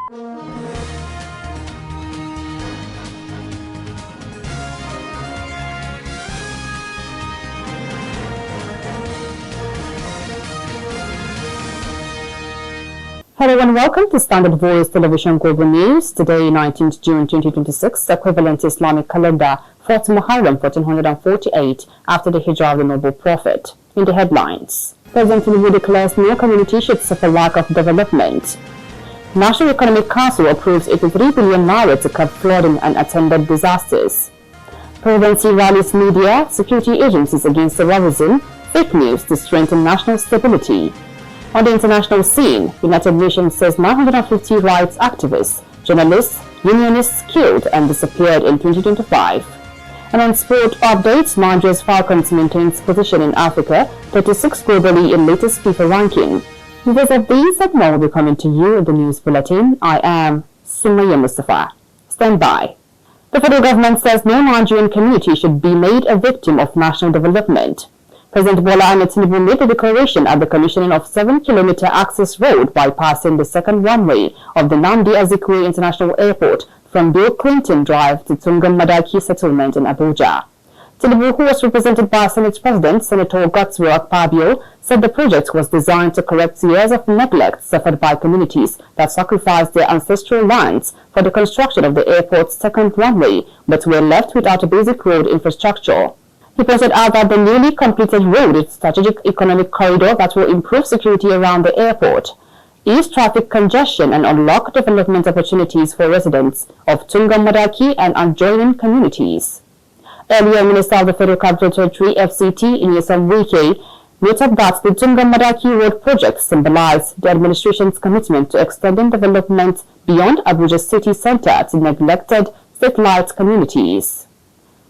Hello and welcome to Standard Voice Television Global News. Today, 19th June 2026, equivalent to Islamic calendar, 4th Muharram 1448, after the Hijrah of the Noble Prophet. In the headlines, President Tinubu declares no community should suffer lack of development. National Economic Council approves 83 billion naira to curb flooding and attendant disasters. Presidency rallies media, security agencies against terrorism, fake news to strengthen national stability. On the international scene, United Nations says 950 rights activists, journalists, unionists killed and disappeared in 2025. And on sport updates, Nigeria's Falcons maintains position in Africa, 36 globally in latest FIFA ranking. Because of these and more will be coming to you in the news bulletin. I am Sumaya Mustafa. Stand by. The federal government says no Nigerian community should be made a victim of national development. President Bola Ahmed Tinubu made the declaration at the commissioning of 7-kilometer access road bypassing the second runway of the Nnamdi Azikiwe International Airport from Bill Clinton Drive to Tungan Madaki settlement in Abuja. Tinubu, who was represented by Senate President Senator Godswill Akpabio, said the project was designed to correct years of neglect suffered by communities that sacrificed their ancestral lands for the construction of the airport's second runway, but were left without a basic road infrastructure. He pointed out that the newly completed road is a strategic economic corridor that will improve security around the airport, ease traffic congestion, and unlock development opportunities for residents of Tungan Madaki and adjoining communities. Earlier, Minister of the Federal Capital Territory (FCT) Nyesom Wike noted that the Tungan Madaki Road project symbolized the administration's commitment to extending development beyond Abuja city center to neglected satellite communities.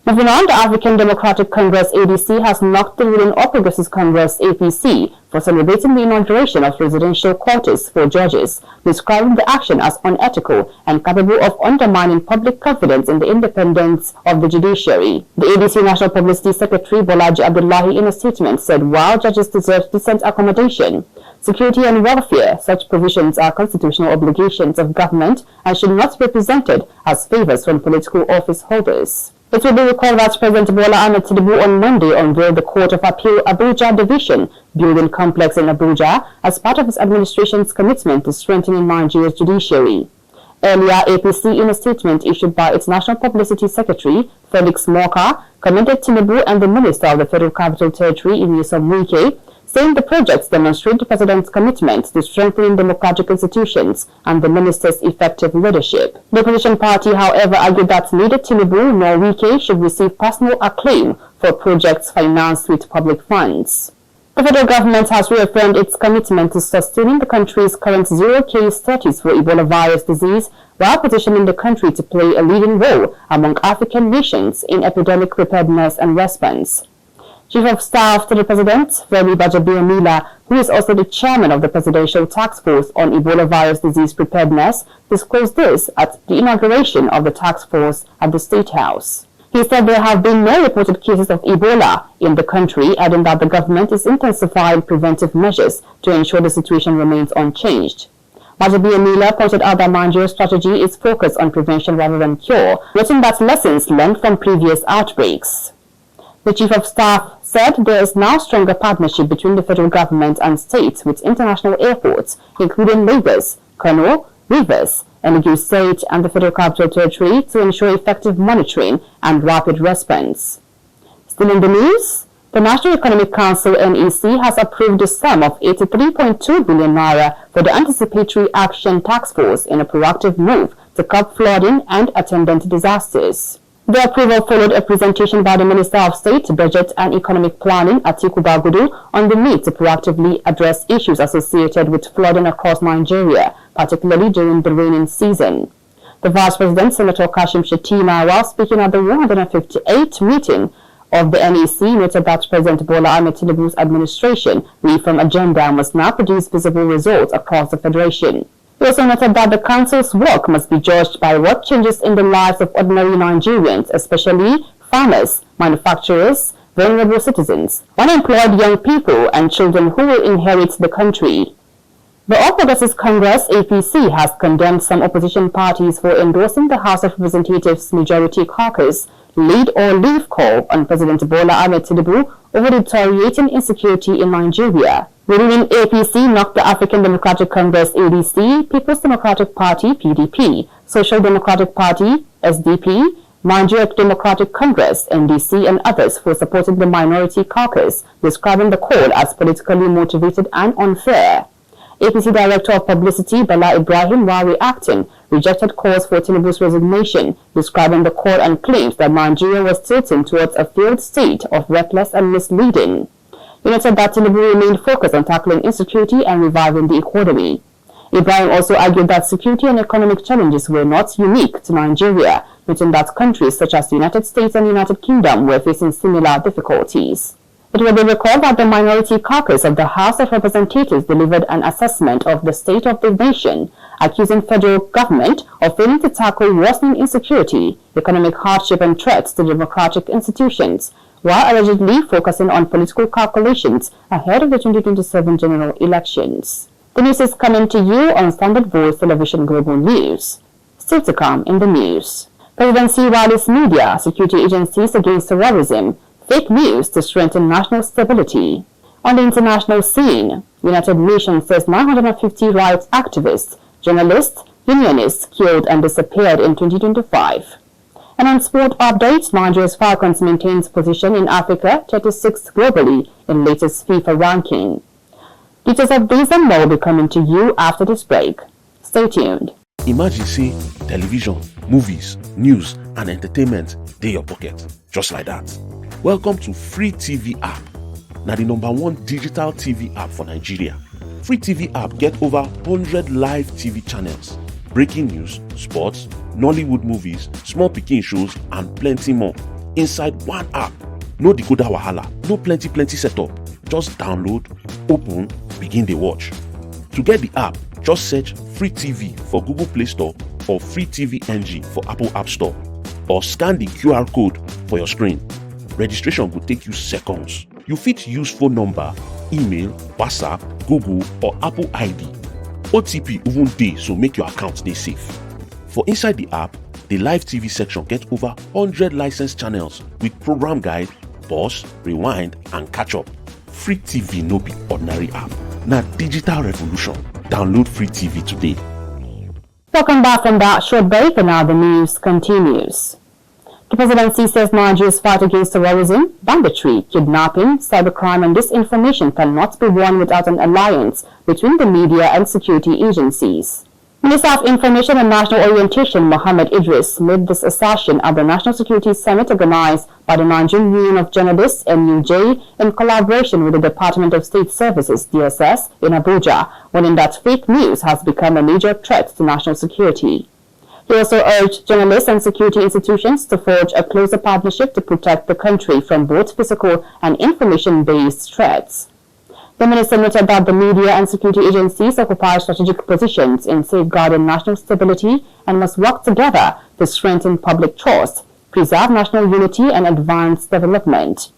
Moving on, the African Democratic Congress (ADC) has knocked the ruling All Progressives Congress (APC) for celebrating the inauguration of residential quarters for judges, describing the action as unethical and capable of undermining public confidence in the independence of the judiciary. The ADC National Publicity Secretary Bolaji Abdullahi, in a statement, said while judges deserve decent accommodation, security and welfare, such provisions are constitutional obligations of government and should not be presented as favors from political office holders. It will be recalled that President Bola Ahmed Tinubu on Monday unveiled the Court of Appeal Abuja Division building complex in Abuja as part of his administration's commitment to strengthening Nigeria's judiciary. Earlier, APC, in a statement issued by its National Publicity Secretary, Felix Morka, commended Tinubu and the Minister of the Federal Capital Territory, Nyesom Wike, saying the projects demonstrate the President's commitment to strengthening democratic institutions and the Minister's effective leadership. The opposition party, however, argued that neither Tinubu nor Wike should receive personal acclaim for projects financed with public funds. The federal government has reaffirmed its commitment to sustaining the country's current zero-case status for Ebola virus disease while positioning the country to play a leading role among African nations in epidemic preparedness and response. Chief of Staff to the President, Femi Bajabiamila, who is also the chairman of the Presidential Task Force on Ebola virus disease preparedness, disclosed this at the inauguration of the task force at the State House. He said there have been no reported cases of Ebola in the country, adding that the government is intensifying preventive measures to ensure the situation remains unchanged. Bajabiamila pointed out that Nigeria's strategy is focused on prevention rather than cure, noting that lessons learned from previous outbreaks. The Chief of Staff said there is now stronger partnership between the federal government and states with international airports, including Lagos, Kano, Rivers, Enugu State, and the Federal Capital Territory to ensure effective monitoring and rapid response. Still in the news, the National Economic Council (NEC) has approved a sum of 83.2 billion naira for the Anticipatory Action Task Force in a proactive move to curb flooding and attendant disasters. The approval followed a presentation by the Minister of State, Budget and Economic Planning, Atiku Bagudu, on the need to proactively address issues associated with flooding across Nigeria, particularly during the rainy season. The Vice President, Senator Kashim Shettima, while speaking at the 158th meeting of the NEC, noted that President Bola Ahmed Tinubu's administration reform agenda must now produce visible results across the Federation. He also noted that the Council's work must be judged by what changes in the lives of ordinary Nigerians, especially farmers, manufacturers, vulnerable citizens, unemployed young people, and children who will inherit the country. The All Progressives Congress (APC) has condemned some opposition parties for endorsing the House of Representatives Majority Caucus lead or leave call on President Bola Ahmed Tinubu over deteriorating insecurity in Nigeria. The ruling APC knocked the African Democratic Congress (ADC), People's Democratic Party (PDP), Social Democratic Party (SDP), Nigeria Democratic Congress (NDC), and others for supporting the minority caucus, describing the call as politically motivated and unfair. APC Director of Publicity Bala Ibrahim, while reacting, rejected calls for Tinubu's resignation, describing the call and claims that Nigeria was tilting towards a failed state of reckless and misleading. He noted that Tinubu remained focused on tackling insecurity and reviving the economy. Ibrahim also argued that security and economic challenges were not unique to Nigeria, noting that countries such as the United States and United Kingdom were facing similar difficulties. It will be recalled that the minority caucus of the House of Representatives delivered an assessment of the state of the nation, accusing federal government of failing to tackle worsening insecurity, economic hardship and threats to democratic institutions, while allegedly focusing on political calculations ahead of the 2027 general elections. The news is coming to you on Standard Voice Television Global News. Still to come in the news. President Svtv's media, security agencies against terrorism, fake news to strengthen national stability. On the international scene, United Nations says 950 rights activists, journalists, unionists killed and disappeared in 2025. And on sport updates, Nigeria's Falcons maintains position in Africa, 36th globally in latest FIFA ranking. Details of these and more will be coming to you after this break. Stay tuned. Imagine say television, movies, news and entertainment dey your pocket, just like that. Welcome to Svtv app. Now the #1 digital TV app for Nigeria. Svtv app get over 100 live TV channels, breaking news, sports, Nollywood movies, small pikin shows and plenty more inside one app. No decoder wahala, no plenty setup. Just download, open, begin the watch. To get the app, just search Svtv for Google Play Store or Svtv NG for Apple App Store, or scan the QR code for your screen. Registration will take you seconds. You fit use phone number, email, WhatsApp, Google or Apple ID. OTP even dey, so make your account dey safe. For inside the app, the live TV section get over 100 licensed channels with program guide, pause, rewind and catch up. Svtv no be ordinary app. Na digital revolution. Download Svtv today. Welcome back from that short break, and now the news continues. The presidency says Nigeria's fight against terrorism, banditry, kidnapping, cybercrime and disinformation cannot be won without an alliance between the media and security agencies. Minister of Information and National Orientation Mohammed Idris made this assertion at the National Security Summit organized by the Nigerian Union of Journalists (NUJ) in collaboration with the Department of State Services (DSS) in Abuja, warning that fake news has become a major threat to national security. He also urged journalists and security institutions to forge a closer partnership to protect the country from both physical and information-based threats. The minister noted that the media and security agencies occupy strategic positions in safeguarding national stability and must work together to strengthen public trust, preserve national unity and advance development.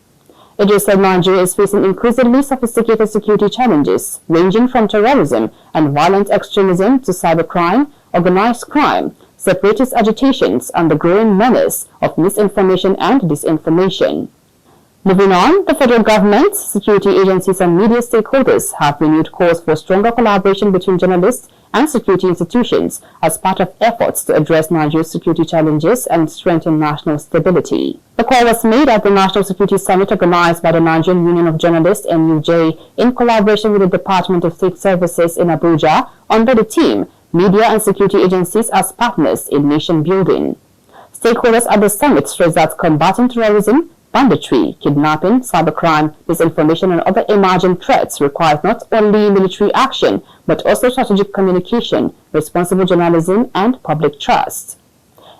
Idris said Nigeria is facing increasingly sophisticated security challenges, ranging from terrorism and violent extremism to cybercrime, organized crime, separatist agitations, and the growing menace of misinformation and disinformation. Moving on, the federal government, security agencies and media stakeholders have renewed calls for stronger collaboration between journalists and security institutions as part of efforts to address Nigeria's security challenges and strengthen national stability. The call was made at the National Security Summit organized by the Nigerian Union of Journalists (NUJ) in collaboration with the Department of State Services in Abuja under the theme Media and Security Agencies as Partners in Nation Building. Stakeholders at the summit stressed that combating terrorism, banditry, kidnapping, cybercrime, disinformation and other emerging threats requires not only military action but also strategic communication, responsible journalism and public trust.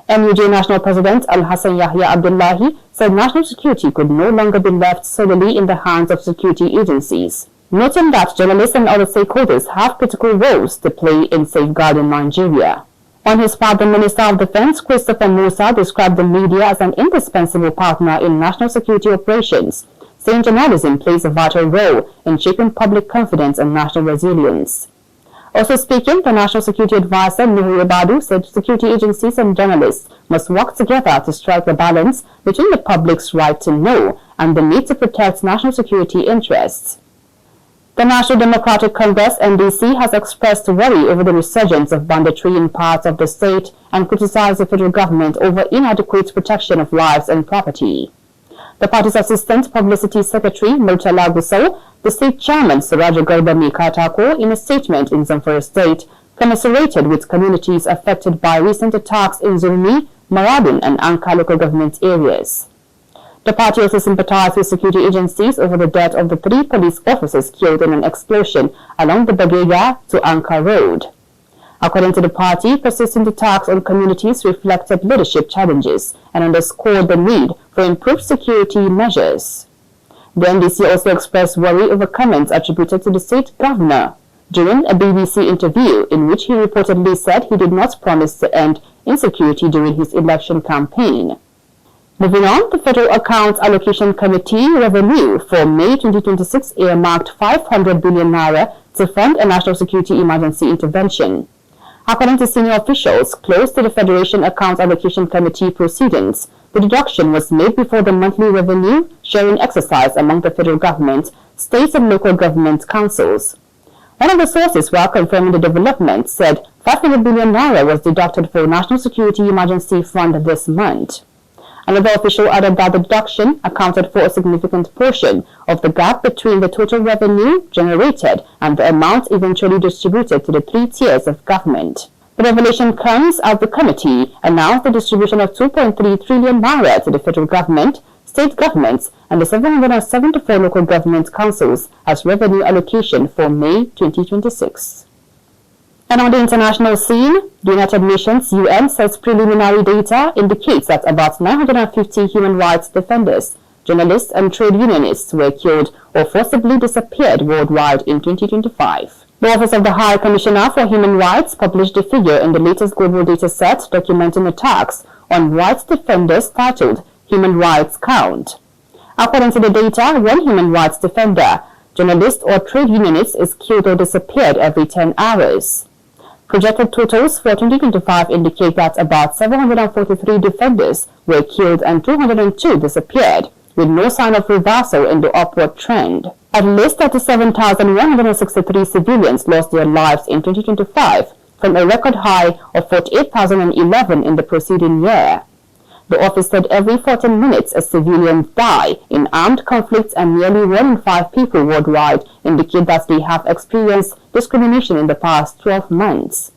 NUJ National President Al-Hassan Yahya Abdullahi said national security could no longer be left solely in the hands of security agencies, noting that journalists and other stakeholders have critical roles to play in safeguarding Nigeria. On his part, the Minister of Defense, Christopher Musa, described the media as an indispensable partner in national security operations, saying journalism plays a vital role in shaping public confidence and national resilience. Also speaking, the National Security Advisor, Nuhu Ibadu, said security agencies and journalists must work together to strike a balance between the public's right to know and the need to protect national security interests. The National Democratic Congress, NDC, has expressed worry over the resurgence of banditry in parts of the state and criticized the federal government over inadequate protection of lives and property. The party's Assistant Publicity Secretary, Murtala Gusau, the state chairman, Suraja Garba Mikatako, in a statement in Zamfara State, commiserated with communities affected by recent attacks in Zurmi, Maradun, and Anka local government areas. The party also sympathized with security agencies over the death of the 3 police officers killed in an explosion along the Bagaya to Anka Road. According to the party, persistent attacks on communities reflected leadership challenges and underscored the need for improved security measures. The NDC also expressed worry over comments attributed to the state governor during a BBC interview in which he reportedly said he did not promise to end insecurity during his election campaign. Moving on, the Federal Accounts Allocation Committee revenue for May 2026 earmarked 500 billion naira to fund a national security emergency intervention. According to senior officials close to the Federation Accounts Allocation Committee proceedings, the deduction was made before the monthly revenue sharing exercise among the federal government, states and local government councils. One of the sources while confirming the development said 500 billion naira was deducted for National Security Emergency Fund this month. Another official added that the deduction accounted for a significant portion of the gap between the total revenue generated and the amount eventually distributed to the 3 tiers of government. The revelation comes as the committee announced the distribution of 2.3 trillion naira to the federal government, state governments, and the 774 local government councils as revenue allocation for May 2026. And on the international scene, the United Nations UN says preliminary data indicates that about 950 human rights defenders, journalists and trade unionists were killed or forcibly disappeared worldwide in 2025. The Office of the High Commissioner for Human Rights published a figure in the latest global data set documenting attacks on rights defenders titled Human Rights Count. According to the data, one human rights defender, journalist or trade unionist is killed or disappeared every 10 hours. Projected totals for 2025 indicate that about 743 defenders were killed and 202 disappeared, with no sign of reversal in the upward trend. At least 37,163 civilians lost their lives in 2025, from a record high of 48,011 in the preceding year. The office said every 14 minutes a civilian die in armed conflicts, and nearly 1 in 5 people worldwide indicate that they have experienced discrimination in the past 12 months.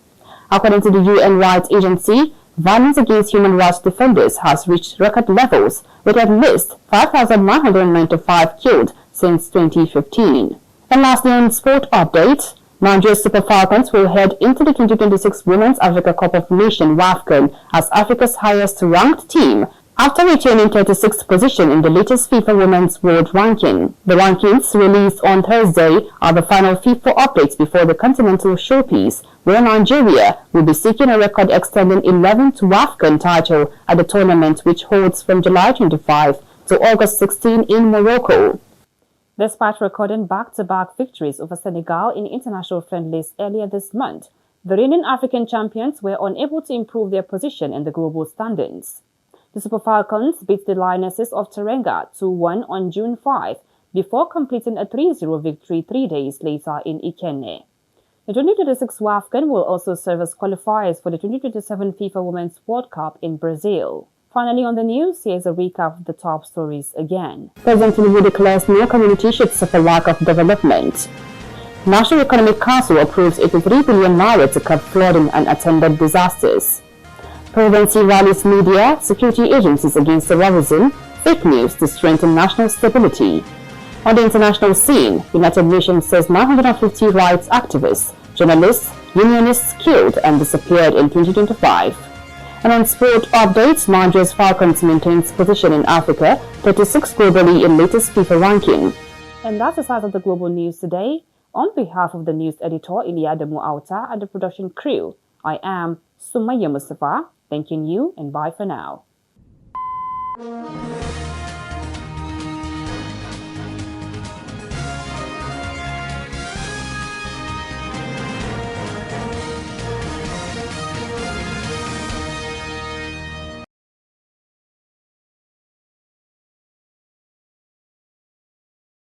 According to the UN Rights Agency, violence against human rights defenders has reached record levels, with at least 5,995 killed since 2015. And lastly, on sport update, Nigeria's Super Falcons will head into the 2026 Women's Africa Cup of Nations WAFCON as Africa's highest-ranked team after retaining 36th position in the latest FIFA Women's World Ranking. The rankings, released on Thursday, are the final FIFA updates before the Continental Showpiece, where Nigeria will be seeking a record-extending 11th WAFCON title at the tournament, which holds from July 25 to August 16 in Morocco. Despite recording back-to-back victories over Senegal in international friendlies earlier this month, the reigning African champions were unable to improve their position in the global standings. The Super Falcons beat the Lionesses of Teranga 2-1 on June 5 before completing a 3-0 victory 3 days later in Ikenne. The 2026 WAFCON will also serve as qualifiers for the 2027 FIFA Women's World Cup in Brazil. Finally on the news, here's a recap of the top stories again. President Tinubu declares no community should suffer lack of development. National Economic Council approves 83 billion naira to curb flooding and attendant disasters. Presidency rallies media, security agencies against terrorism, fake news to strengthen national stability. On the international scene, United Nations says 950 rights activists, journalists, unionists killed and disappeared in 2025. And on sport updates, Nigeria's Falcons maintains position in Africa, 36 globally in latest FIFA ranking. And that's the size of the global news today. On behalf of the news editor Iliadamu Auta and the production crew, I am Sumaya Mustafa, thanking you and bye for now.